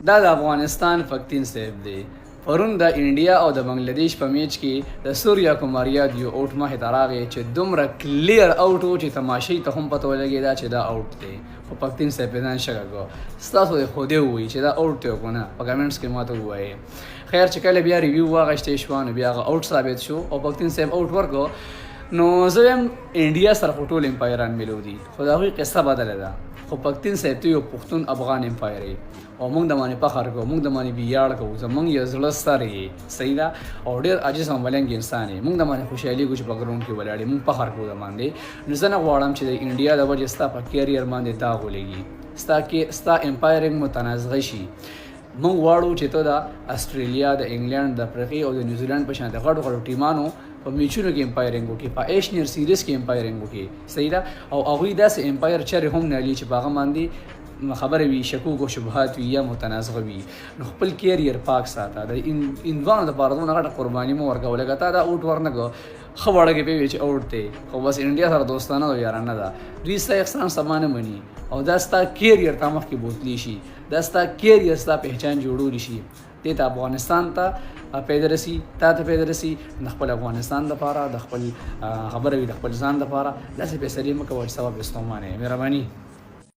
دا د افغانستان فکتین صاحب دی. پرون د انډیا او د بنګلادیش په میچ کې د سوریا کوماریا یو اوټ مخې ته راغی چې دومره کلیر اوټ و چې تماشې ته هم پته ولګېده چې دا اوټ دی. خو پکتین صاحب یې ځان شګه کړو. ستاسو د خو دې ووایي چې دا اوټ دی که نه، په کمنټس کې ماته ووایي. خیر چې کله بیا ریویو واخیستې شوه نو بیا هغه اوټ ثابت شو او پکتین صاحب اوټ ورکړو. نو زه وایم انډیا سره خو ټول امپایران میلو دي، خو د هغوی قصه بدله ده. خو پکتین صاحب ته یو پښتون افغان امپایر او موږ د باندې فخر کوو، موږ د باندې ویاړ کوو، زموږ یو زړه سر یې صحیح ده او ډېر عاجز او ملنګ انسان یې. موږ د باندې خوشحالي کوو چې په ګراونډ کې ولاړ یې، موږ فخر کوو د باندې. نو زه نه غواړم چې د انډیا د وجې ستا په کیریر باندې داغ ولګي، ستا امپایرنګ متنازعه شي. موږ غواړو چې ته د استرالیا، د انګلینډ، د افریقې او د نیوزیلینډ په شان د غټو غټو ټیمانو په میچونو کې امپایرنګ وکړي، په ایشنیر سیریز کې امپایرنګ وکړي صحیح ده. او هغوی داسې امپایر چرې هم نه لي چې په هغه باندې خبره وي، شکوک او شبهات وي یا متنازعه وي. نو خپل کیریر پاک ساته. د انډوانو دپاره دونه غټه قرباني مه ورکوه لکه تا دا اوټ ورنه کړه ښه وړه کې پوهېږي چې اوټ دی، خو بس انډیا سره دوستانه او یارانه ده. دوی ستا احسان سما نه مني او دا ستا کیریر تا مخکې بوتلی شي، دا ستا کیریر ستا پهچان جوړولی شي. دې ته افغانستان ته پیدا رسي، تا ته پیدا رسي. د خپل افغانستان دپاره، د خپل خبره وي د خپل ځان دپاره داسې فیصلې مه کوه چې سبب یې ستومانه یې. مهرباني.